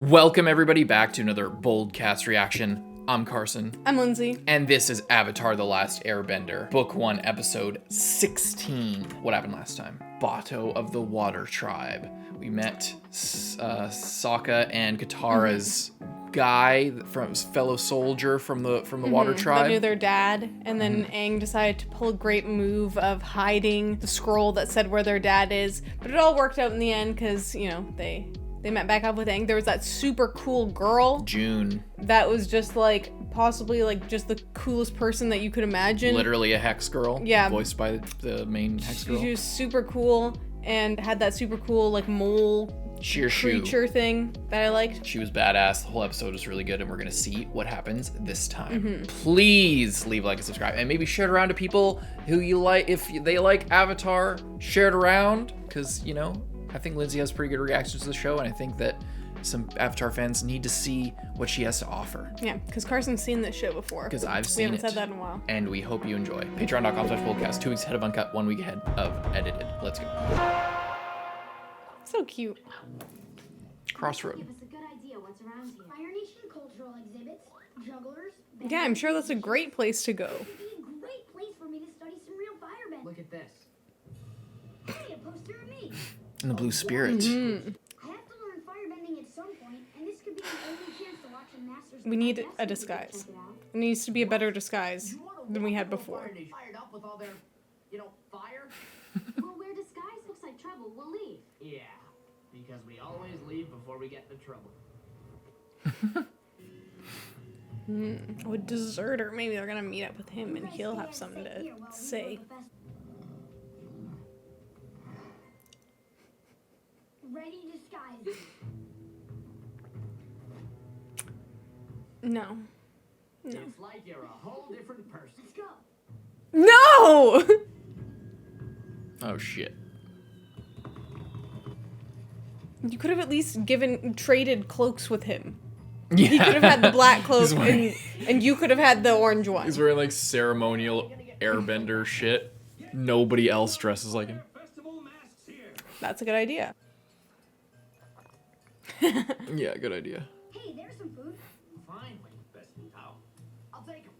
Welcome everybody back to another BOLDcast reaction. I'm Carson. I'm Lindsay. And this is Avatar: The Last Airbender, Book 1, Episode 16. What happened last time? Bato of the Water Tribe. We met Sokka and Katara's guy, from fellow soldier from the Water Tribe. That knew their dad, and then Aang decided to pull a great move of hiding the scroll that said where their dad is. But it all worked out in the end because, you know, they met back up with Aang. There was that super cool girl. June. That was just like, possibly like just the coolest person that you could imagine. Literally a hex girl. Yeah. Voiced by the main hex girl. She was super cool and had that super cool like mole creature thing that I liked. She was badass. The whole episode was really good, and we're gonna see what happens this time. Please leave a like and subscribe, and maybe share it around to people who you like. If they like Avatar, share it around, because, you know, I think Lindsay has pretty good reactions to the show, and I think that some Avatar fans need to see what she has to offer. Yeah, because Carson's seen this show before. Because I've seen it. We haven't said that in a while. And we hope you enjoy. Patreon.com/BOLDcast. 2 weeks ahead of Uncut, 1 week ahead of Edited. Let's go. So cute. Crossroad. Give us a good idea what's around here. Fire Nation cultural exhibits, jugglers. Yeah, I'm sure that's a great place to go. It would be a great place for me to study some real firebend. Look at this. Hey, a poster of me. And the Blue Spirit. I have to learn firebending at some point, and this could be an only chance to watch a master's. We need a disguise. It needs to be a better disguise than we had before. Fired up with all their, fire? Well, where disguise looks like trouble, we'll leave. Yeah, because we always leave before we get into trouble. Oh, a deserter. Maybe they're gonna meet up with him and he'll have something to say. Ready disguise. No. It's like you're a whole different person. Let's go. No! Oh, shit. You could have at least traded cloaks with him. Yeah. He could have had the black cloak He's wearing- and you could have had the orange one. He's wearing like ceremonial airbender shit. Nobody else dresses like him. That's a good idea. Yeah, good idea. Hey, there's some food. Finally, best how? I'll take him.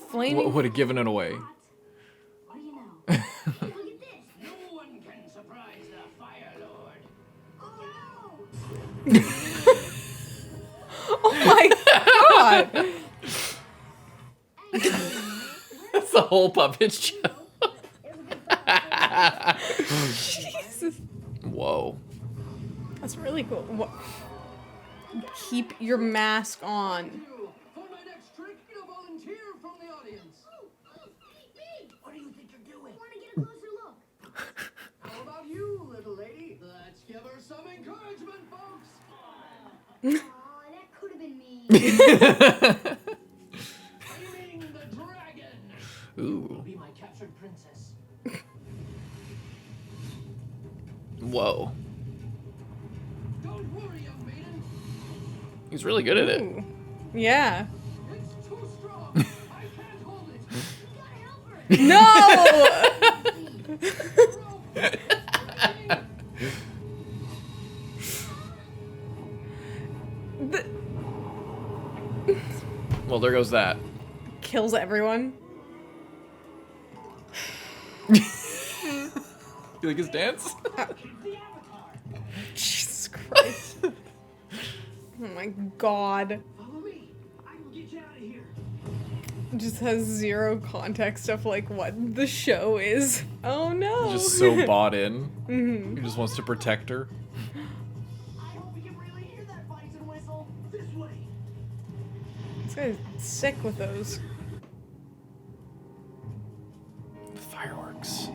Flaming. Would have given it away. What do you know? Hey, look at this. No one can surprise the Fire Lord. Oh no! Oh my god! That's the whole puppet show. Jesus. Whoa. That's really cool. What? Keep your mask on. For my next trick, get a volunteer from the audience. Me! What do you think you're doing? I want to get a closer look. How about you, little lady? Let's give her some encouragement, folks. Aw, that could have been me. Flaming the dragon. Ooh. Be my captured princess. Whoa. Don't worry, young maiden. He's really good at it. Ooh. Yeah. It's too strong. I can't hold it. No! Well, there goes that. Kills everyone. You like his dance? Jesus Christ. Oh my god. Follow me. I can get you out of here. Just has zero context of like what the show is. Oh no. Just so bought in. He just wants to protect her. I hope we can really hear that bison whistle. This way. This guy's sick with those. Fireworks.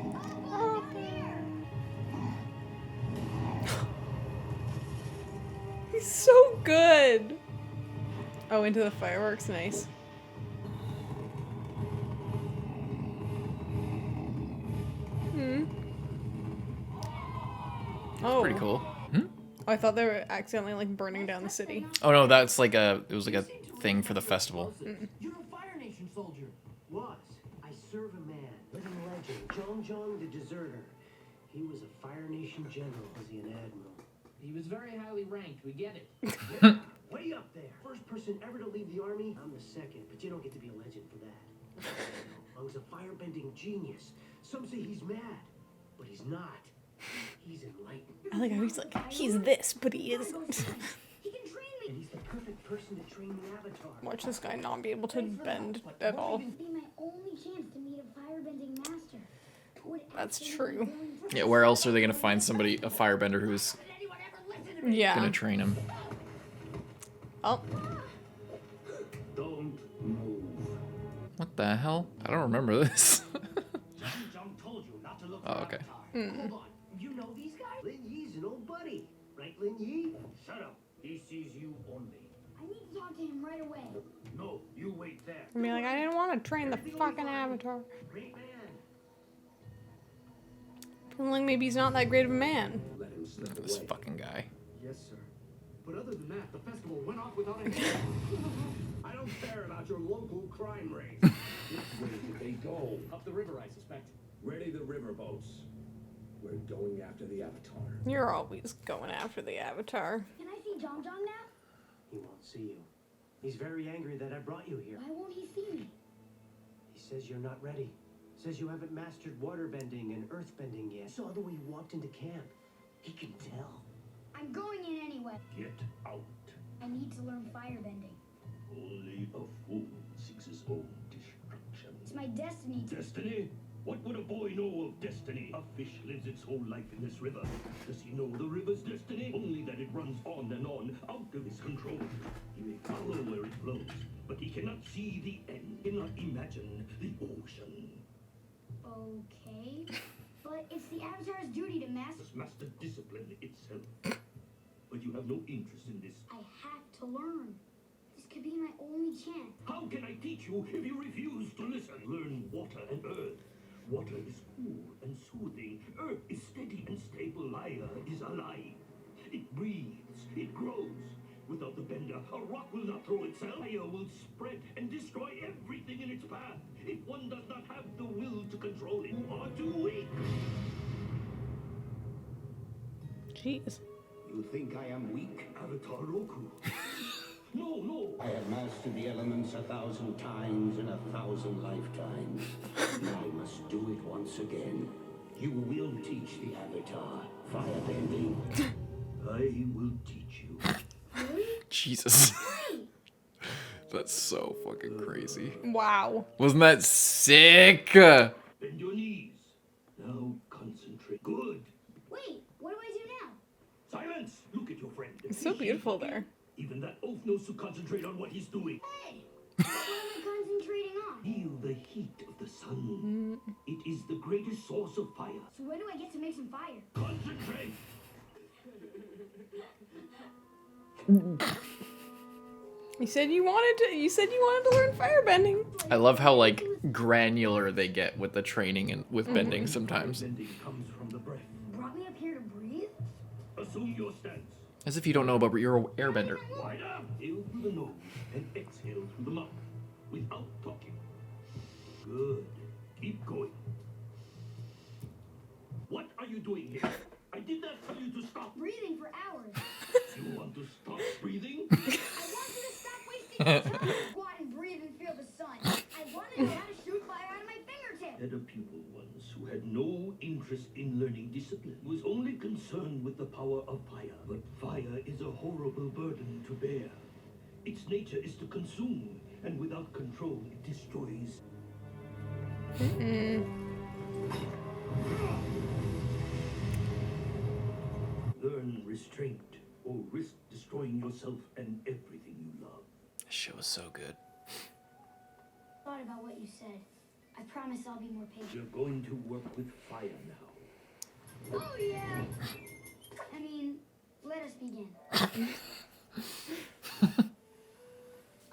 He's so good. Oh, into the fireworks, nice. Oh, Pretty cool. Oh, I thought they were accidentally like burning down the city. Oh no, that's like it was like a thing for the festival. You're a Fire Nation soldier. Was. I serve a man, living legend, John the Deserter. He was a Fire Nation general, was he an admiral? He was very highly ranked, we get it. Yeah, way up there. First person ever to leave the army. I'm the second, but you don't get to be a legend for that. Lung's a firebending genius. Some say he's mad, but he's not. He's enlightened. I like how he's like, he's this, but he isn't. He can train me. And he's the perfect person to train the Avatar. Watch this guy not be able to bend at all. It'd be my only chance to meet a firebending master. Would That's anyone true. be willing to- Yeah, where else are they gonna find somebody, a firebender, who's Did anyone ever listen to me? Yeah. gonna train him? Oh, Don't move. What the hell? I don't remember this. Jung told you not to look Oh, for okay. Avatar. Hold on. You know these guys? Lin Yi's an old buddy. Right, Lin Yi? Shut up. He sees you only. I need to talk to him right away. No, you wait there. I mean, like, I didn't want to train the fucking Avatar. Great man. Feeling like maybe he's not that great of a man. Let him slip This away. fucking guy. Yes, sir. But other than that, the festival went off without any... I don't care about your local crime rate. Which way did they go? Up the river, I suspect. Ready the riverboats. We're going after the Avatar. You're always going after the Avatar. Can I see Jong Jong now? He won't see you. He's very angry that I brought you here. Why won't he see me? He says you're not ready. Says you haven't mastered waterbending and earthbending yet. Saw the way you walked into camp. He can tell. I'm going in anyway. Get out. I need to learn firebending. Only a fool seeks his own destruction. It's my destiny to... Destiny? What would a boy know of destiny? A fish lives its whole life in this river. Does he know the river's destiny? Only that it runs on and on, out of his control. He may follow where it flows, but he cannot see the end, cannot imagine the ocean. Okay. But it's the Avatar's duty to master... Must master discipline itself. But you have no interest in this. I have to learn. This could be my only chance. How can I teach you if you refuse to listen? Learn water and earth. Water is cool and soothing. Earth is steady and stable. Fire is alive. It breathes. It grows. Without the bender, a rock will not throw itself. Fire will spread and destroy everything in its path. If one does not have the will to control it, you are too weak. Jeez. You think I am weak? Avatar Roku. No. I have mastered the elements 1,000 times in 1,000 lifetimes. I must do it once again. You will teach the Avatar firebending. I will teach you. Jesus. That's so fucking crazy. Wow. Wasn't that sick? Bend your knees. Now concentrate. Good. Wait, what do I do now? Silence! Look at your friend. It's so beautiful there. Even that oaf knows to concentrate on what he's doing. Hey! What am I concentrating on? Feel the heat of the sun. It is the greatest source of fire. So when do I get to make some fire? Concentrate! You said you wanted to learn firebending. I love how like granular they get with the training and with bending sometimes. Bending comes from the breath. Brought me up here to breathe? Assume your stance. As if you don't know about you're an airbender. Wide up. Inhale through the nose and exhale through the mouth without talking. Good. Keep going. What are you doing here? I did not tell you to stop. Breathing for hours. You want to stop breathing? I want you to stop wasting your time. Go out and breathe and feel the sun. I want to know how to shoot fire out of my fingertips. Had a pupil once who had no interest in learning discipline, was only concerned with the power of fire. But fire is a horrible burden to bear. Its nature is to consume, and without control, it destroys. Learn restraint, or risk destroying yourself and everything you love. This show is so good. Thought about what you said. I promise I'll be more patient. You're going to work with fire now. Oh yeah. I mean, let us begin.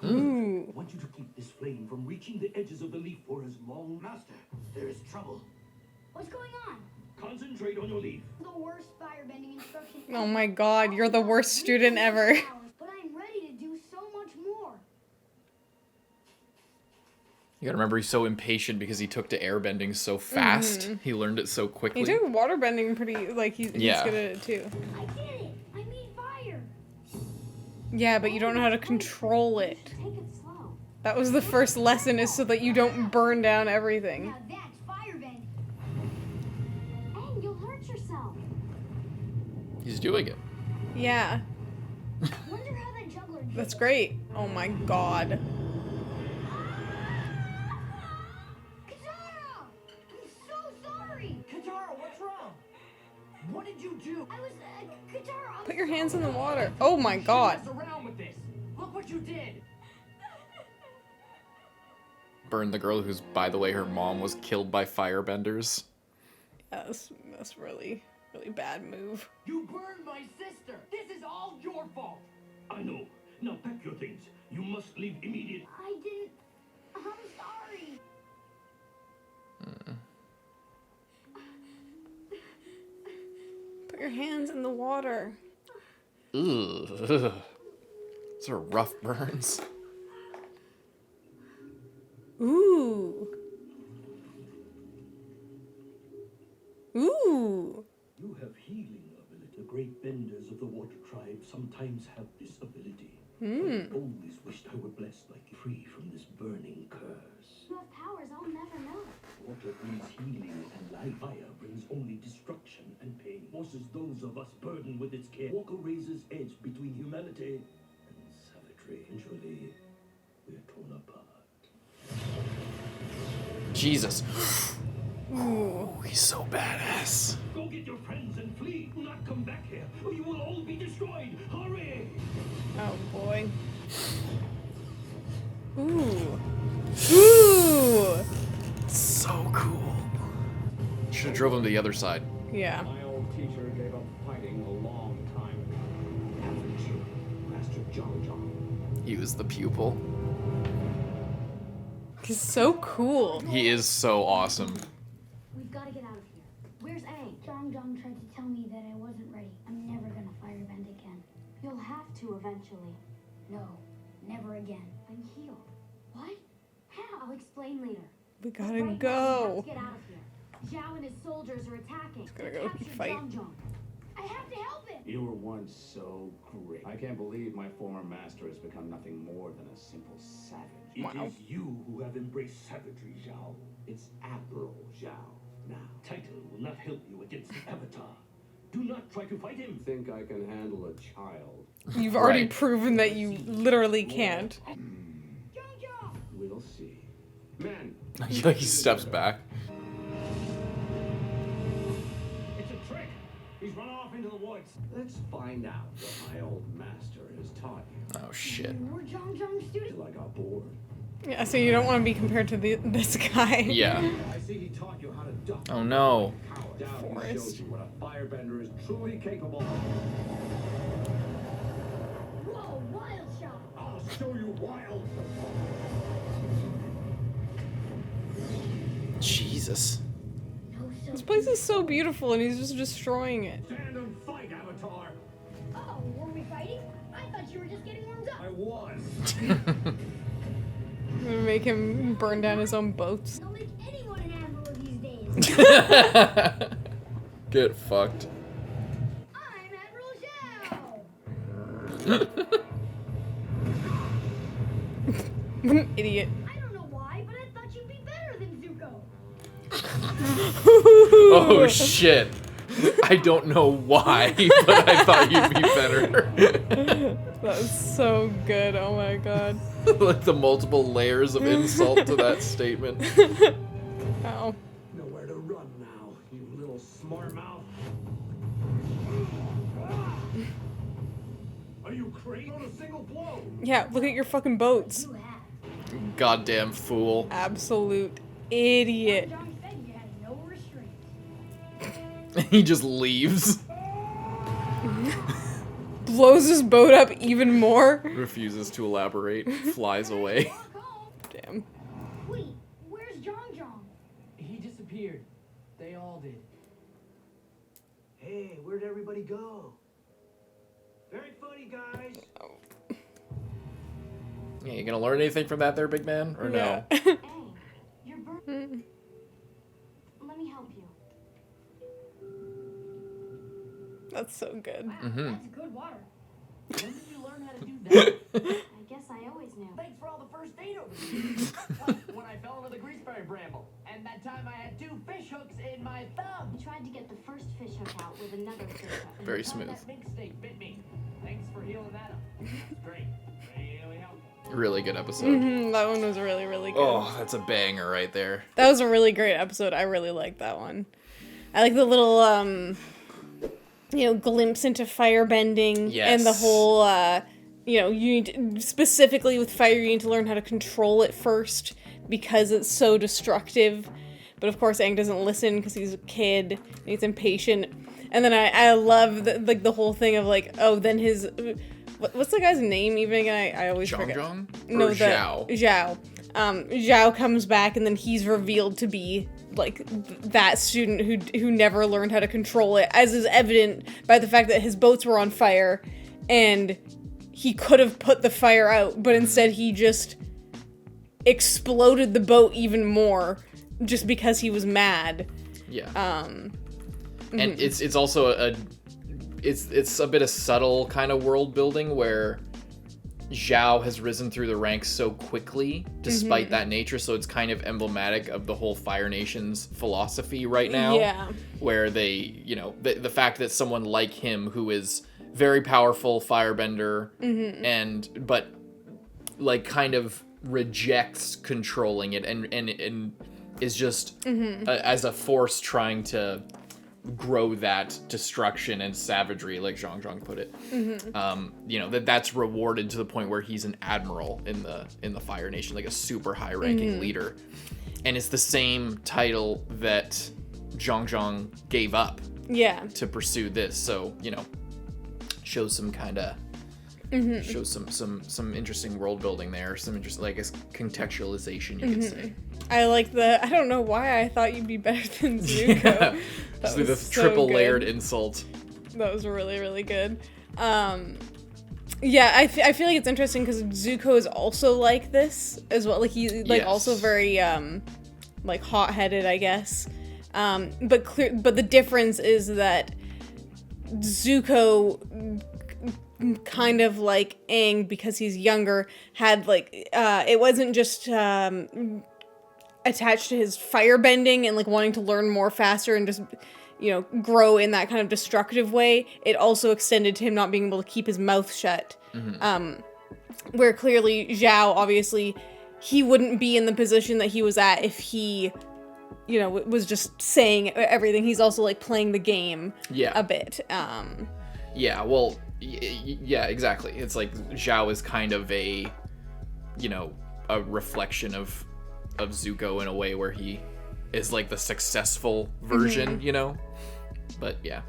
Ooh. I want you to keep this flame from reaching the edges of the leaf for as long. Master, there is trouble. What's going on? Concentrate on your leaf. The worst firebending instruction. Oh my god, you're the worst student ever. But I'm ready to do so much more. You gotta remember, he's so impatient because he took to airbending so fast. He learned it so quickly. He took waterbending pretty, like, he's good at it too. I did it! I made fire! Yeah, but you don't know how to control it. Take it slow. That was the first lesson, is so that you don't burn down everything. Now that's firebending. And you'll hurt yourself. He's doing it. Yeah, Wonder how that juggler did that's it. great. Oh my god. Katara! I'm so sorry! Katara, what's wrong? What did you do? I was, Katara, I'm Put your hands in the water. Oh my god. Mess around with this. Look what you did. Burned the girl who's, by the way, her mom was killed by firebenders. Yeah, that's really, really bad move. You burned my sister. This is all your fault. I know. Now pack your things. You must leave immediately. I didn't. I'm sorry. Put your hands in the water. Ugh. Those are rough burns. Ooh. Ooh. You have healing ability. The great benders of the water tribe sometimes have this ability. I've always wished I were blessed like you, free from this burning curse. You have powers I'll never know. Water brings healing and life. Fire brings only destruction and pain. Forces those of us burdened with its care. Walk a razor's edge between humanity and savagery. Eventually, we're torn apart. Jesus. Ooh, he's so badass. Go get your friends and flee. Do not come back here, or you will all be destroyed. Hurry! Oh boy. Ooh. Ooh. So cool. Should have drove him to the other side. Yeah. My old teacher gave up fighting a long time ago. Haven't you, Master John John? He was the pupil. He's so cool. He is so awesome. We've got to get out of here. Where's Aang? Jong tried to tell me that I wasn't ready. I'm never gonna firebend again. You'll have to eventually. No, never again. I'm healed. What? How? I'll explain later. We But gotta right now, we have go. to get out of here. Zhao and his soldiers are attacking. gotta They go captured fight. Zhong. I have to help him. You were once so great. I can't believe my former master has become nothing more than a simple savage. It Wow. is you who have embraced savagery, Zhao. It's Admiral Zhao now. Title will not help you against the Avatar. Do not try to fight him. Think I can handle a child? You've already Right. proven that you literally can't. Zhong! We'll see. Men, He steps back. It's a trick. He's run off into the woods. let's find out what my old master has taught you. Oh shit. More Zhong students? Till I got bored. Yeah, so you don't want to be compared to this guy. Yeah. I see he taught you how to duck. Oh no. Howard. Now he Forest. shows you what a firebender is truly capable of. Whoa, wild shot! I'll show you wild. Jesus. No, so This place is so beautiful and he's just destroying it. Stand and fight, Avatar. Oh, were we fighting? I thought you were just getting warmed up. I was. I'm gonna make him burn down his own boats. Don't make anyone an admiral these days. Get fucked. I'm Admiral Zhao. What an idiot. I don't know why, but I thought you'd be better than Zuko. Oh shit. I don't know why, but I thought you'd be better. That was so good. Oh my god. Like the multiple layers of insult to that statement. Ow. Nowhere to run now, you little smart mouth. Are you crazy? On a single blow. Yeah, look at your fucking boats. You have. Goddamn fool. Absolute idiot. Zhong said you had no restraint. He just leaves. Blows his boat up even more. Refuses to elaborate. Flies away. Walk home. Damn. Wait, where's Zhong? He disappeared. They all did. Hey, where'd everybody go? Very funny, guys. Yeah, you gonna learn anything from that there, big man? Or no? Yeah. Aang, That's so good. Wow, that's good water. When did you learn how to do that? I guess I always knew. Thanks for all the first aid over the years. Like when I fell into the greaseberry bramble, and that time I had 2 fish hooks in my thumb. I tried to get the first fish hook out with another fish hook. Very The time smooth. That mink snake bit me. Thanks for healing that up. That's great. Really helpful. Really good episode. That one was really, really good. Oh, that's a banger right there. That was a really great episode. I really liked that one. I like the little, glimpse into firebending. Yes. And the whole, you need specifically with fire, you need to learn how to control it first because it's so destructive. But of course, Aang doesn't listen because he's a kid and he's impatient. And then I love the whole thing of then his, what's the guy's name even again? I always forget. Zhang? No, Or Zhao? Zhao. Zhao comes back and then he's revealed to be that student who never learned how to control it, as is evident by the fact that his boats were on fire and he could have put the fire out, but instead he just exploded the boat even more just because he was mad. Yeah. And it's also it's a bit of subtle kind of world building where Zhao has risen through the ranks so quickly despite that nature, so it's kind of emblematic of the whole Fire Nation's philosophy right now. Yeah. Where they, the fact that someone like him who is very powerful firebender but kind of rejects controlling it and is just as a force trying to grow that destruction and savagery, like Zhang put it. That's rewarded to the point where he's an admiral in the Fire Nation, like a super high ranking leader. And it's the same title that Zhang gave up to pursue this. So, shows some kind of shows some interesting world building there, some interesting, contextualization, you could say. I like I don't know why I thought you'd be better than Zuko. Just the triple layered insult. That was really, really good. I feel like it's interesting because Zuko is also like this as well. He's also very hot-headed, I guess. But the difference is that Zuko, kind of like Aang, because he's younger, had it wasn't just attached to his firebending and wanting to learn more faster and just grow in that kind of destructive way. It also extended to him not being able to keep his mouth shut. Where clearly Zhao, obviously, he wouldn't be in the position that he was at if he was just saying everything. He's also playing the game a bit. Yeah, well, yeah, exactly. It's Zhao is kind of a reflection of Zuko in a way where he is the successful version, but yeah,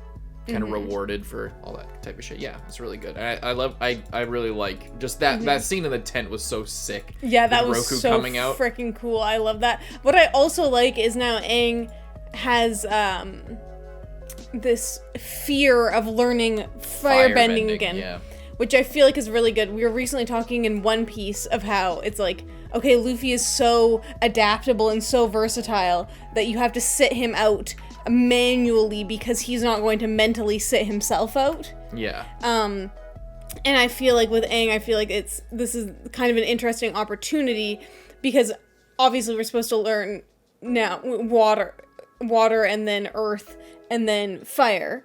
kind of rewarded for all that type of shit. Yeah, it's really good. I really like just that scene in the tent was so sick. Yeah, that was Roku so coming out. Freaking cool. I love that. What I also like is now Aang has this fear of learning firebending again. Yeah. Which I feel like is really good. We were recently talking in One Piece of how it's okay, Luffy is so adaptable and so versatile that you have to sit him out manually because he's not going to mentally sit himself out. Yeah. And I feel like with Aang, this is kind of an interesting opportunity because obviously we're supposed to learn now water and then earth and then fire.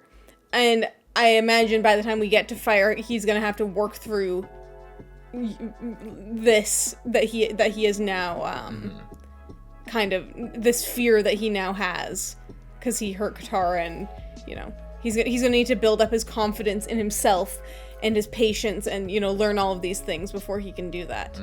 And I imagine by the time we get to fire, he's gonna have to work through this that he is now kind of this fear that he now has because he hurt Katara, and he's gonna need to build up his confidence in himself and his patience and learn all of these things before he can do that.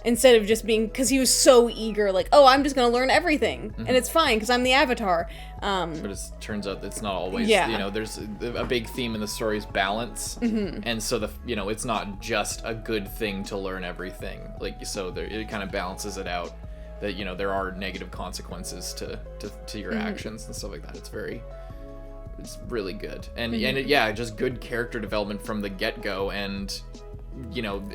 Instead of just being, because he was so eager, I'm just gonna learn everything and it's fine because I'm the Avatar. But it turns out it's not always. There's a big theme in the story is balance, and so it's not just a good thing to learn everything. It kind of balances it out that there are negative consequences to your actions and stuff like that. It's really good, and just good character development from the get-go. And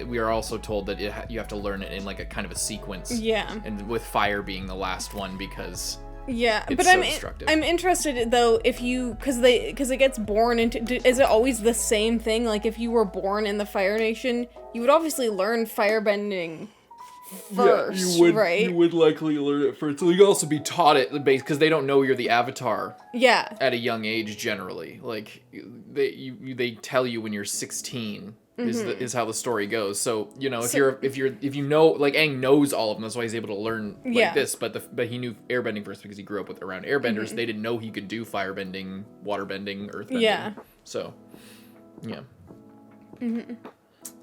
we are also told that you have to learn it in a kind of a sequence. Yeah. And with fire being the last one because Yeah, It's but so destructive. I'm interested though if you because it gets born into is it always the same thing? Like if you were born in the Fire Nation, you would obviously learn firebending first, right? You would likely learn it first. So you also be taught it because they don't know you're the Avatar. Yeah. At a young age, generally, like they tell you when you're 16 is how the story goes. So if you know, like Aang knows all of them, that's why he's able to learn like this. But he knew airbending first because he grew up around airbenders. They didn't know he could do firebending, waterbending, earthbending. Yeah. So, yeah.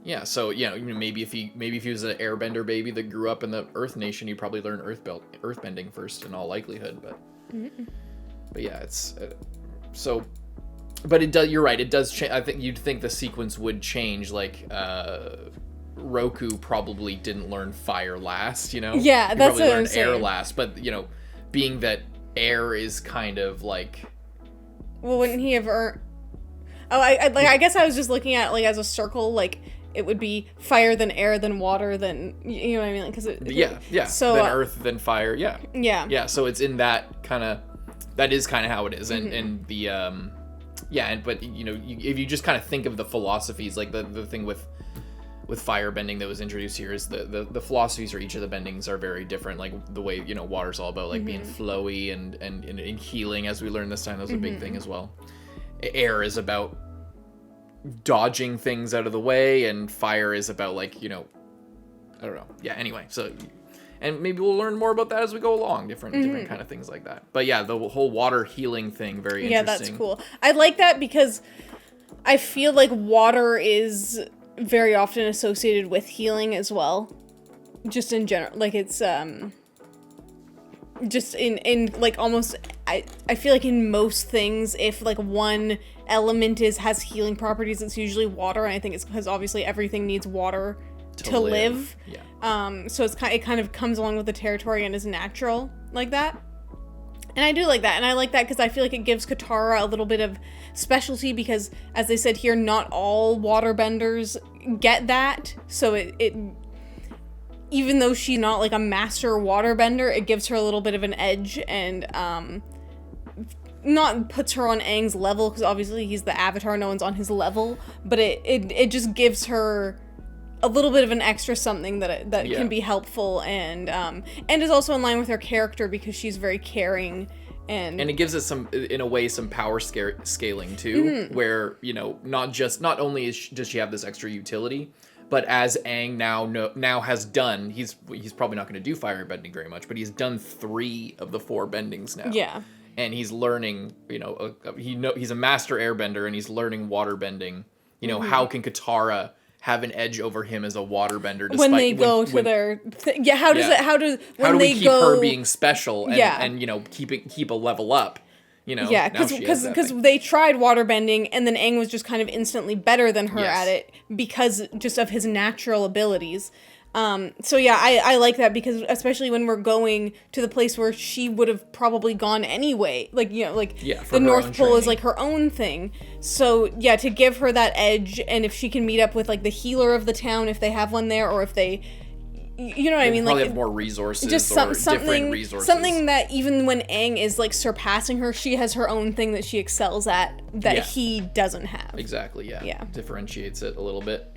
Yeah, so maybe if he was an airbender baby that grew up in the Earth Nation, he'd probably learn earthbending first in all likelihood. But yeah, it's so. But it does. You're right. It does change. I think you'd think the sequence would change. Like Roku probably didn't learn fire last. Yeah, he that's what I'm learned air saying. last. But being that air is kind of like. Well, wouldn't he have earned? Oh, I guess I was just looking at like as a circle, like it would be fire, then air, then water, then you know what I mean? Like, yeah. So then earth, then fire. Yeah. So it's in that kind of. That is kind of how it is, and the but if you just kind of think of the philosophies, like the thing with firebending that was introduced here is the philosophies for each of the bendings are very different. Like the way water's all about like being flowy and healing, as we learned this time. That was a big thing as well. Air is about dodging things out of the way, and fire is about like I don't know. Yeah. Anyway, so. And maybe we'll learn more about that as we go along, different kind of things like that. But yeah, the whole water healing thing, very interesting. Yeah, that's cool. I like that because I feel like water is very often associated with healing as well. Just in general, like it's just in like almost I feel like in most things, if like one element has healing properties, it's usually water, and I think it's because obviously everything needs water to live. Yeah. So it kind of comes along with the territory and is natural like that. And I do like that. And I like that because I feel like it gives Katara a little bit of specialty because, as they said here, not all waterbenders get that. So it even though she's not like a master waterbender, it gives her a little bit of an edge and not puts her on Aang's level because obviously he's the Avatar, no one's on his level. But it just gives her a little bit of an extra something that can be helpful and is also in line with her character because she's very caring and it gives us some power scaling too, where not only does she have this extra utility, but as Aang now has done, he's probably not going to do firebending very much, but he's done 3 of the 4 bendings now. Yeah. And he's learning, he's a master airbender and he's learning waterbending. How can Katara have an edge over him as a waterbender when they go to their how do we keep her being special and keep a level up, because they tried waterbending and then Aang was just kind of instantly better than her at it because just of his natural abilities. I like that because especially when we're going to the place where she would have probably gone anyway, the North Pole is like her own thing. So yeah, to give her that edge, and if she can meet up with like the healer of the town, if they have one there, or if they, you know what I mean, probably like have more resources, just different resources. Something that even when Aang is like surpassing her, she has her own thing that she excels at that he doesn't have. Exactly. Yeah. Differentiates it a little bit.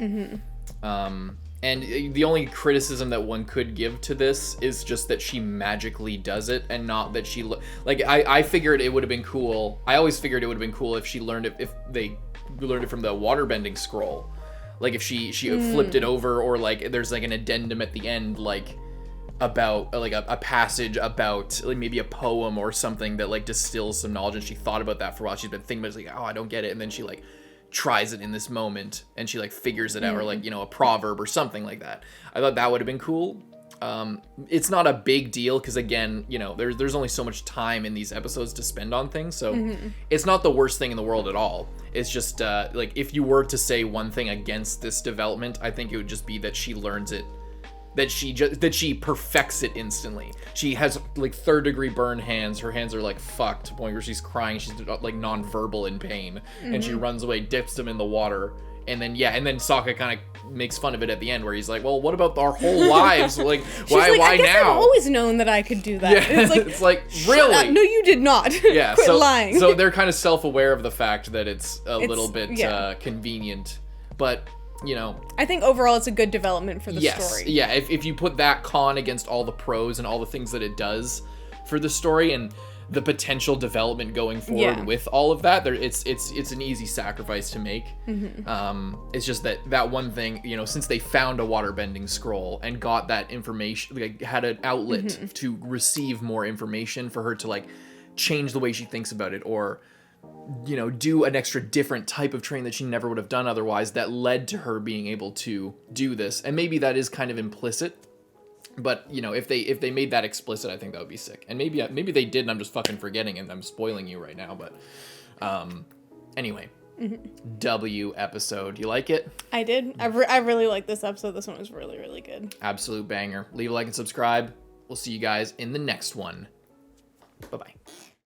And the only criticism that one could give to this is just that she magically does it and not that she I figured it would have been cool. I always figured it would have been cool if she learned it, if they learned it from the waterbending scroll. Like if she flipped it over, or like there's like an addendum at the end, like about like a passage about like maybe a poem or something that like distills some knowledge, and she thought about that for a while. She's been thinking about it, like, oh, I don't get it, and then she like tries it in this moment and she like figures it out, or like a proverb or something like that. I thought that would have been cool. It's not a big deal because again, there's only so much time in these episodes to spend on things, so it's not the worst thing in the world at all. It's just like if you were to say one thing against this development, I think it would just be that she learns it, that she perfects it instantly. She has like 3rd-degree burn hands. Her hands are like fucked to the point where she's crying. She's like non-verbal in pain, and she runs away, dips them in the water, And then Sokka kind of makes fun of it at the end, where he's like, well, what about our whole lives? Like, why I guess now? I've always known that I could do that. Yeah, it's like really? No, you did not. Yeah, Quit lying. So they're kind of self-aware of the fact that it's a little bit convenient, but you know, I think overall it's a good development for the story. Yeah, if you put that con against all the pros and all the things that it does for the story and the potential development going forward with all of that, it's an easy sacrifice to make. It's just that one thing, you know, since they found a waterbending scroll and got that information, like had an outlet to receive more information for her to like change the way she thinks about it, or you know, do an extra different type of training that she never would have done otherwise, that led to her being able to do this. And maybe that is kind of implicit, but you know, if they made that explicit, I think that would be sick. And maybe they did, and I'm just fucking forgetting, and I'm spoiling you right now. But anyway, W episode. You like it? I did. I really like this episode. This one was really, really good. Absolute banger. Leave a like and subscribe. We'll see you guys in the next one. Bye bye.